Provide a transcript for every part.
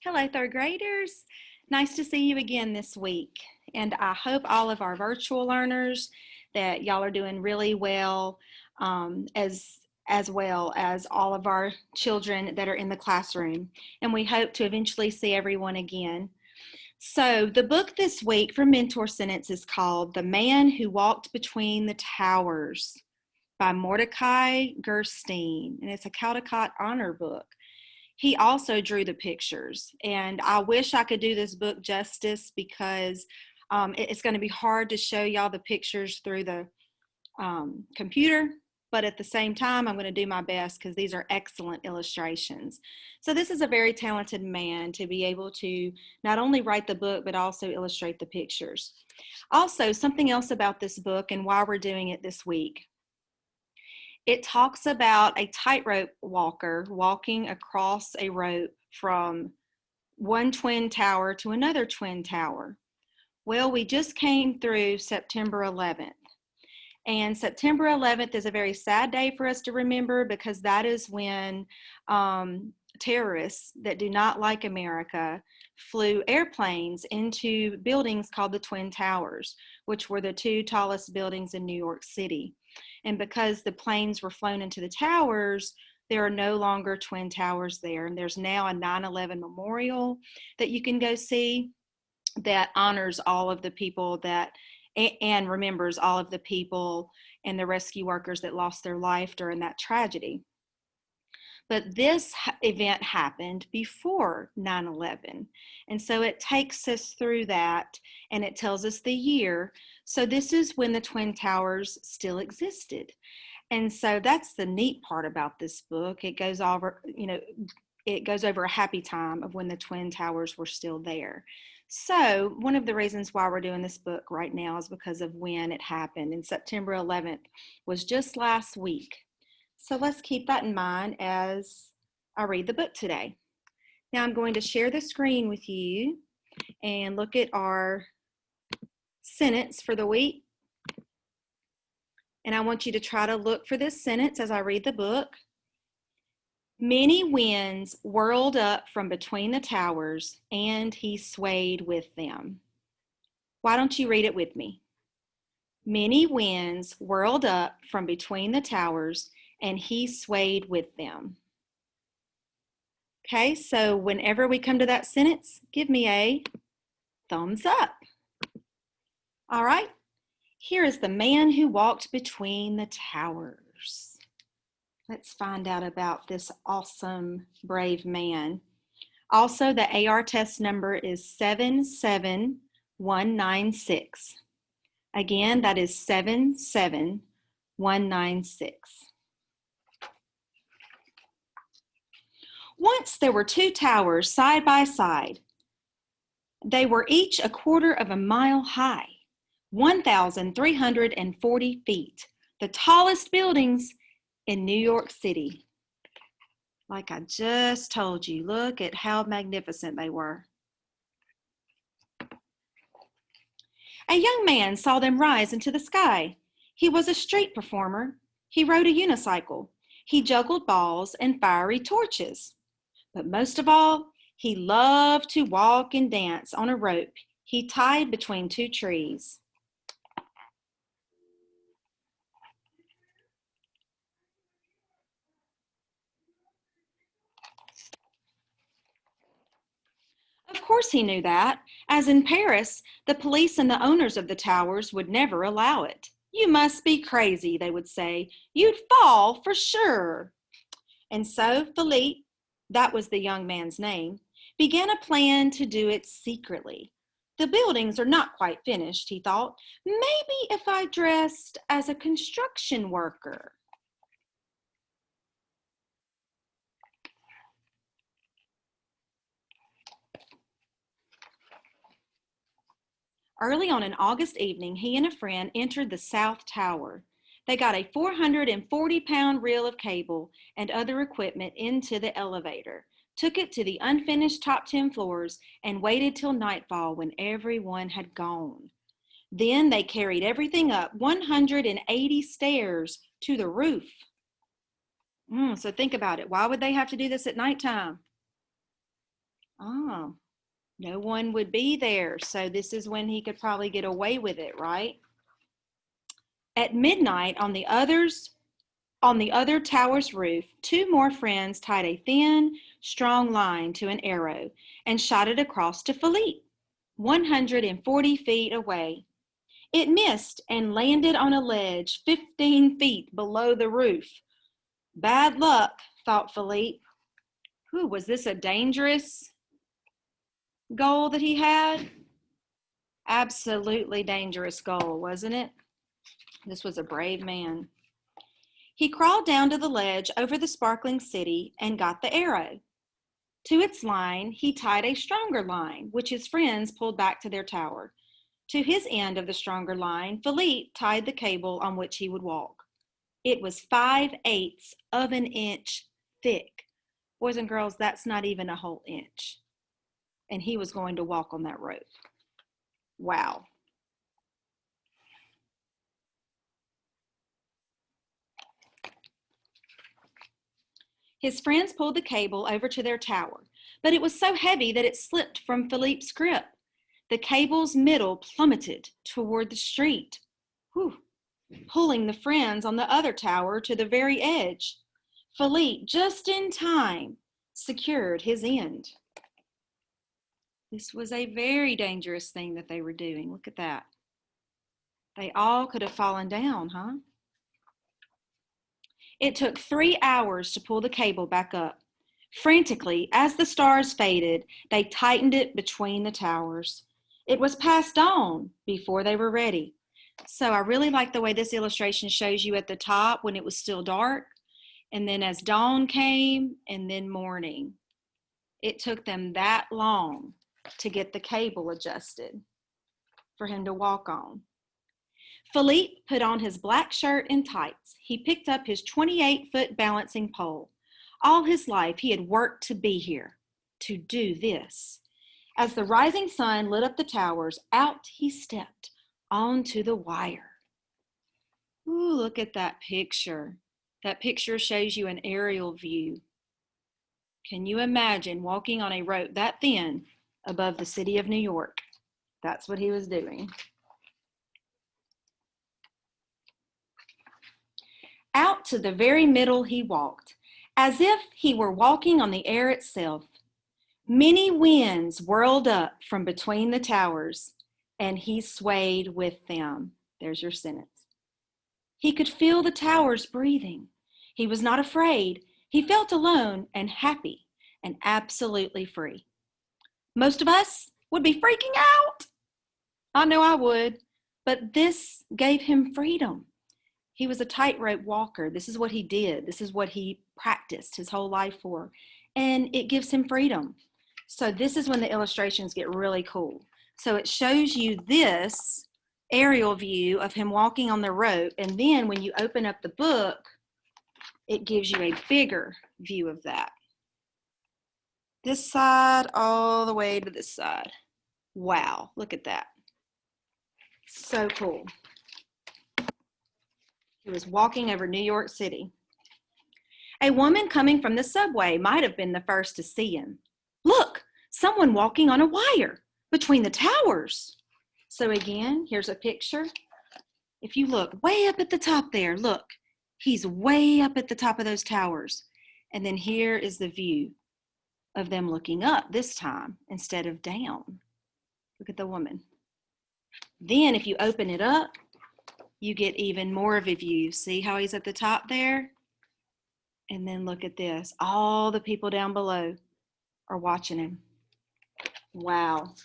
Hello, third graders. Nice to see you again this week. And I hope all of our virtual learners that y'all are doing really well, as well as all of our children that are in the classroom. And we hope to eventually see everyone again. So the book this week from Mentor Sentence is called The Man Who Walked Between the Towers by Mordecai Gerstein, and it's a Caldecott Honor book. He also drew the pictures, and I wish I could do this book justice because it's going to be hard to show y'all the pictures through the computer, but at the same time I'm going to do my best because these are excellent illustrations. So this is a very talented man to be able to not only write the book but also illustrate the pictures. Also, something else about this book and why we're doing it this week. It talks about a tightrope walker walking across a rope from one twin tower to another twin tower. Well, we just came through September 11th. And September 11th is a very sad day for us to remember because that is when terrorists that do not like America flew airplanes into buildings called the Twin Towers, which were the two tallest buildings in New York City. And because the planes were flown into the towers, there are no longer Twin Towers there. And there's now a 9/11 memorial that you can go see that honors all of the people that and remembers all of the people and the rescue workers that lost their life during that tragedy. But this event happened before 9/11. And so it takes us through that and it tells us the year. So this is when the Twin Towers still existed. And so that's the neat part about this book. It goes over, it goes over a happy time of when the Twin Towers were still there. So one of the reasons why we're doing this book right now is because of when it happened. And September 11th was just last week. So let's keep that in mind as I read the book today. Now I'm going to share the screen with you and look at our sentence for the week. And I want you to try to look for this sentence as I read the book. Many winds whirled up from between the towers, and he swayed with them. Why don't you read it with me? Many winds whirled up from between the towers, and he swayed with them. Okay, so whenever we come to that sentence, give me a thumbs up. All right, here is the man who walked between the towers. Let's find out about this awesome, brave man. Also, the AR test number is 77196. Again, that is 77196. Once there were two towers side by side. They were each a quarter of a mile high, 1,340 feet, the tallest buildings in New York City. Like I just told you, look at how magnificent they were. A young man saw them rise into the sky. He was a street performer. He rode a unicycle. He juggled balls and fiery torches. But most of all, he loved to walk and dance on a rope he tied between two trees. Of course he knew that, as in Paris, the police and the owners of the towers would never allow it. You must be crazy, they would say. You'd fall for sure. And so Philippe, that was the young man's name, began a plan to do it secretly. The buildings are not quite finished, he thought. Maybe if I dressed as a construction worker. Early on an August evening, he and a friend entered the South Tower. They got a 440-pound reel of cable and other equipment into the elevator, took it to the unfinished top 10 floors, and waited till nightfall when everyone had gone. Then they carried everything up 180 stairs to the roof. So think about it. Why would they have to do this at nighttime? Oh, no one would be there. So this is when he could probably get away with it, right? At midnight, on the other tower's roof, two more friends tied a thin, strong line to an arrow and shot it across to Philippe, 140 feet away. It missed and landed on a ledge 15 feet below the roof. Bad luck, thought Philippe. Whew, was this a dangerous goal that he had? Absolutely dangerous goal, wasn't it? This was a brave man. He crawled down to the ledge over the sparkling city and got the arrow. To its line, he tied a stronger line, which his friends pulled back to their tower. To his end of the stronger line, Philippe tied the cable on which he would walk. It was 5/8 of an inch thick. Boys and girls, that's not even a whole inch. And he was going to walk on that rope. Wow. His friends pulled the cable over to their tower, but it was so heavy that it slipped from Philippe's grip. The cable's middle plummeted toward the street, pulling the friends on the other tower to the very edge. Philippe, just in time, secured his end. This was a very dangerous thing that they were doing. Look at that. They all could have fallen down, huh? It took 3 hours to pull the cable back up. Frantically, as the stars faded, they tightened it between the towers. It was past dawn before they were ready. So I really like the way this illustration shows you at the top when it was still dark, and then as dawn came, and then morning. It took them that long to get the cable adjusted for him to walk on. Philippe put on his black shirt and tights. He picked up his 28-foot balancing pole. All his life he had worked to be here, to do this. As the rising sun lit up the towers, out he stepped onto the wire. Ooh, look at that picture. That picture shows you an aerial view. Can you imagine walking on a rope that thin above the city of New York? That's what he was doing. Out to the very middle he walked, as if he were walking on the air itself. Many winds whirled up from between the towers, and he swayed with them. There's your sentence. He could feel the towers breathing. He was not afraid. He felt alone and happy and absolutely free. Most of us would be freaking out. I know I would, but this gave him freedom. He was a tightrope walker. This is what he did. This is what he practiced his whole life for. And it gives him freedom. So this is when the illustrations get really cool. So it shows you this aerial view of him walking on the rope. And then when you open up the book, it gives you a bigger view of that. This side all the way to this side. Wow, look at that. So cool. He was walking over New York City. A woman coming from the subway might have been the first to see him. Look, someone walking on a wire between the towers. So again, here's a picture. If you look way up at the top there, look, he's way up at the top of those towers. And then here is the view of them looking up this time instead of down. Look at the woman. Then if you open it up, you get even more of a view. See how he's at the top there? And then look at this. All the people down below are watching him. Wow.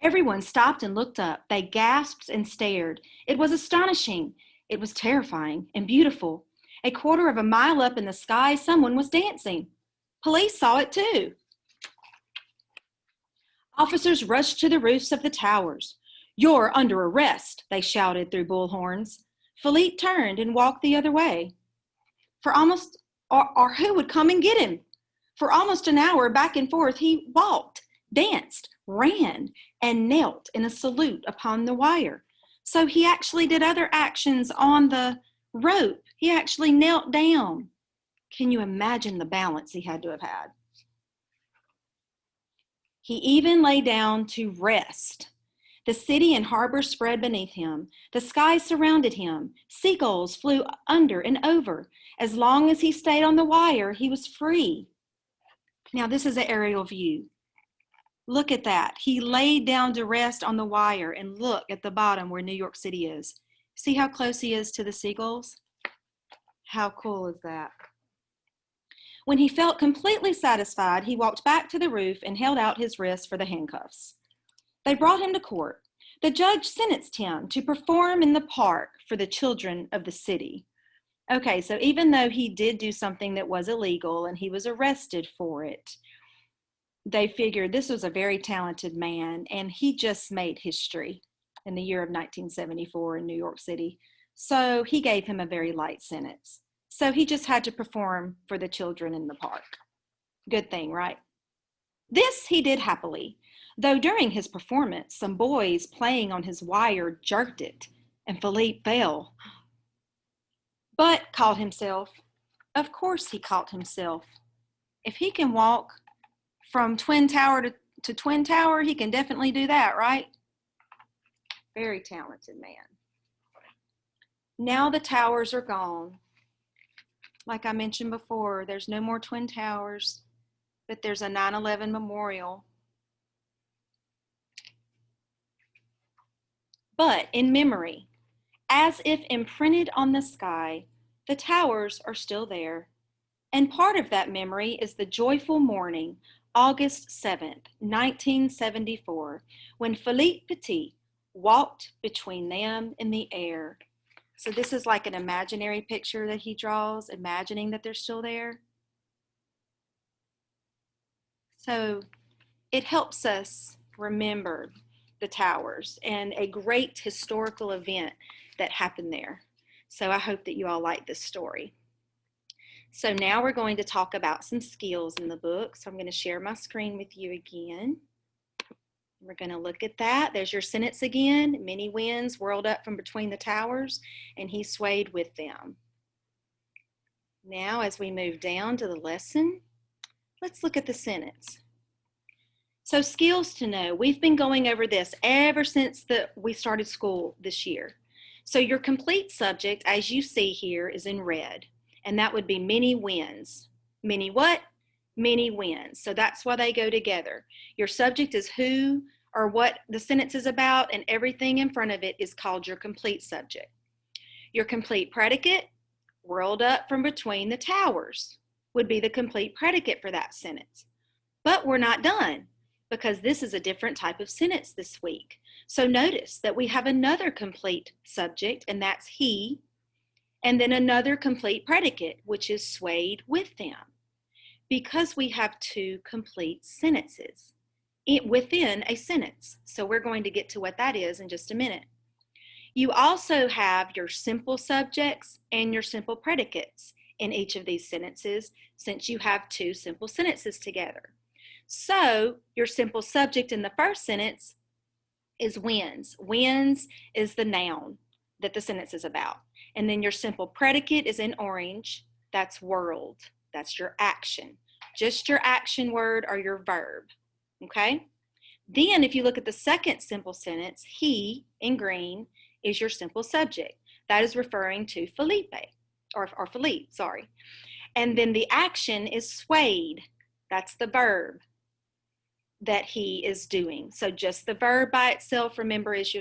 Everyone stopped and looked up. They gasped and stared. It was astonishing. It was terrifying and beautiful. A quarter of a mile up in the sky, someone was dancing. Police saw it too. Officers rushed to the roofs of the towers. You're under arrest, they shouted through bullhorns. Philippe turned and walked the other way. Or who would come and get him? For almost an hour, back and forth, he walked, danced, ran, and knelt in a salute upon the wire. So he actually did other actions on the rope. He actually knelt down. Can you imagine the balance he had to have had? He even lay down to rest. The city and harbor spread beneath him. The sky surrounded him. Seagulls flew under and over. As long as he stayed on the wire, he was free. Now, this is an aerial view. Look at that. He laid down to rest on the wire, and look at the bottom where New York City is. See how close he is to the seagulls? How cool is that? When he felt completely satisfied, he walked back to the roof and held out his wrists for the handcuffs. They brought him to court. The judge sentenced him to perform in the park for the children of the city. Okay, so even though he did do something that was illegal and he was arrested for it, they figured this was a very talented man, and he just made history in the year of 1974 in New York City. So he gave him a very light sentence. So he just had to perform for the children in the park. Good thing, right? This he did happily, though during his performance, some boys playing on his wire jerked it, and Philippe fell. But caught himself. Of course he caught himself. If he can walk from Twin Tower to Twin Tower, he can definitely do that, right? Very talented man. Now the towers are gone. Like I mentioned before, there's no more Twin Towers, but there's a 9/11 memorial. But in memory, as if imprinted on the sky, the towers are still there. And part of that memory is the joyful morning, August 7th, 1974, when Philippe Petit walked between them in the air. So this is like an imaginary picture that he draws, imagining that they're still there. So it helps us remember the towers and a great historical event that happened there. So I hope that you all like this story. So now we're going to talk about some skills in the book. So I'm going to share my screen with you again. We're going to look at that. There's your sentence again. Many winds whirled up from between the towers, and he swayed with them. Now, as we move down to the lesson, let's look at the sentence. So skills to know. We've been going over this ever since we started school this year. So your complete subject, as you see here, is in red. And that would be many winds. Many what? Many winds. So that's why they go together. Your subject is who or what the sentence is about, and everything in front of it is called your complete subject. Your complete predicate, whirled up from between the towers, would be the complete predicate for that sentence. But we're not done, because this is a different type of sentence this week. So notice that we have another complete subject, and that's he, and then another complete predicate, which is swayed with them, because we have two complete sentences within a sentence. So we're going to get to what that is in just a minute. You also have your simple subjects and your simple predicates in each of these sentences, since you have two simple sentences together. So your simple subject in the first sentence is winds. Winds is the noun that the sentence is about. And then your simple predicate is in orange. That's whirled. That's your action. Just your action word or your verb. Okay? Then if you look at the second simple sentence, he in green is your simple subject. That is referring to Philippe, or Philippe, sorry. And then the action is swayed. That's the verb that he is doing. So just the verb by itself, remember, is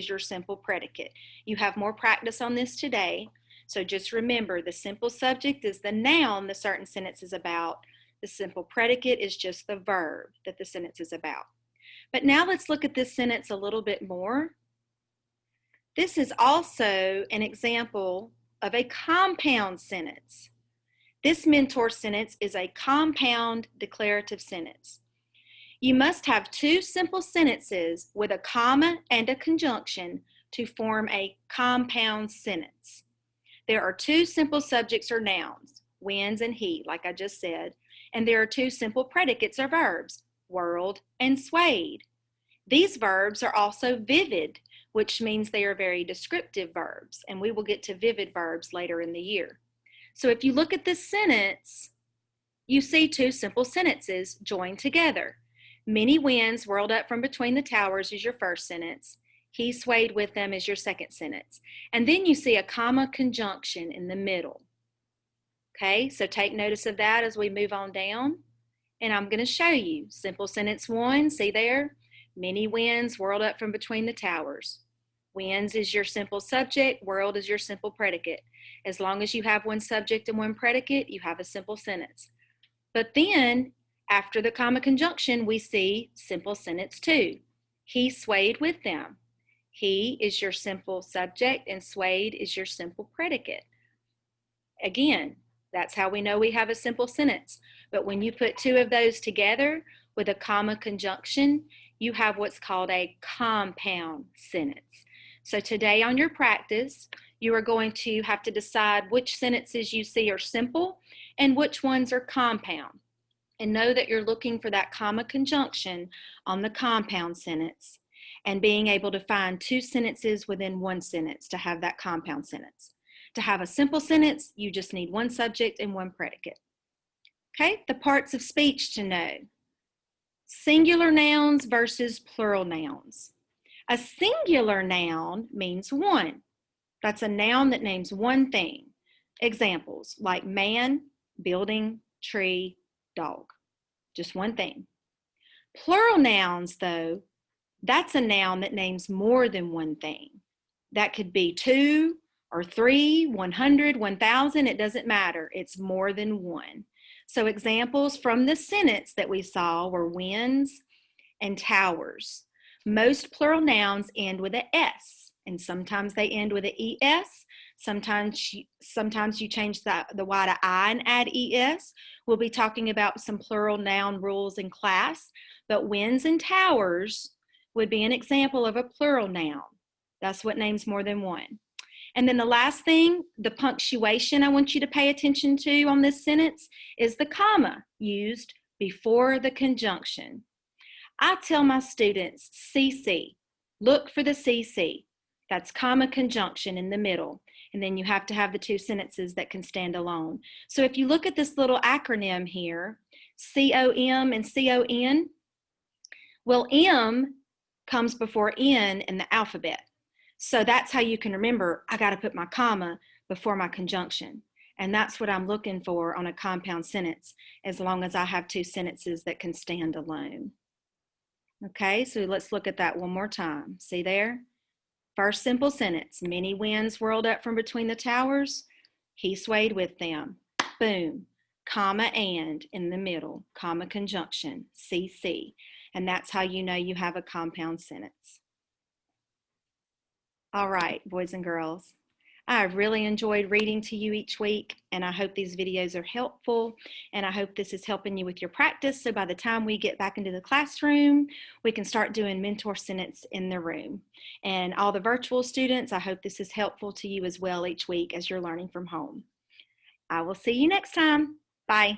your simple predicate. You have more practice on this today. So just remember, the simple subject is the noun the certain sentence is about. The simple predicate is just the verb that the sentence is about. But now let's look at this sentence a little bit more. This is also an example of a compound sentence. This mentor sentence is a compound declarative sentence. You must have two simple sentences with a comma and a conjunction to form a compound sentence. There are two simple subjects or nouns, winds and he, like I just said, and there are two simple predicates or verbs, whirled and swayed. These verbs are also vivid, which means they are very descriptive verbs, and we will get to vivid verbs later in the year. So if you look at this sentence, you see two simple sentences joined together. Many winds whirled up from between the towers is your first sentence. He swayed with them is your second sentence. And then you see a comma conjunction in the middle. Okay, so take notice of that as we move on down. And I'm going to show you. Simple sentence 1, see there? Many winds whirled up from between the towers. Winds is your simple subject, whirled is your simple predicate. As long as you have one subject and one predicate, you have a simple sentence. But then, after the comma conjunction, we see simple sentence 2. He swayed with them. He is your simple subject and swayed is your simple predicate. Again, that's how we know we have a simple sentence. But when you put two of those together with a comma conjunction, you have what's called a compound sentence. So today on your practice, you are going to have to decide which sentences you see are simple and which ones are compound. And know that you're looking for that comma conjunction on the compound sentence and being able to find two sentences within one sentence to have that compound sentence. To have a simple sentence, you just need one subject and one predicate. Okay, the parts of speech to know. Singular nouns versus plural nouns. A singular noun means one. That's a noun that names one thing. Examples like man, building, tree, dog. Just one thing. Plural nouns, though, that's a noun that names more than one thing. That could be 2 or 3, 100, 1,000, it doesn't matter. It's more than one. So examples from the sentence that we saw were winds and towers. Most plural nouns end with an S, and sometimes they end with an ES. Sometimes you change the Y to I and add ES. We'll be talking about some plural noun rules in class, but winds and towers would be an example of a plural noun. That's what names more than one. And then the last thing, the punctuation I want you to pay attention to on this sentence is the comma used before the conjunction. I tell my students, CC, look for the CC. That's comma conjunction in the middle. And then you have to have the two sentences that can stand alone. So if you look at this little acronym here, COM and CON, well, M comes before N in the alphabet. So that's how you can remember, I got to put my comma before my conjunction. And that's what I'm looking for on a compound sentence, as long as I have two sentences that can stand alone. Okay, so let's look at that one more time. See there? First simple sentence, many winds whirled up from between the towers. He swayed with them. Boom, comma and in the middle, comma conjunction, CC. And that's how you know you have a compound sentence. All right, boys and girls, I've really enjoyed reading to you each week, and I hope these videos are helpful, and I hope this is helping you with your practice, so by the time we get back into the classroom, we can start doing mentor sentence in the room. And all the virtual students, I hope this is helpful to you as well each week as you're learning from home. I will see you next time. Bye.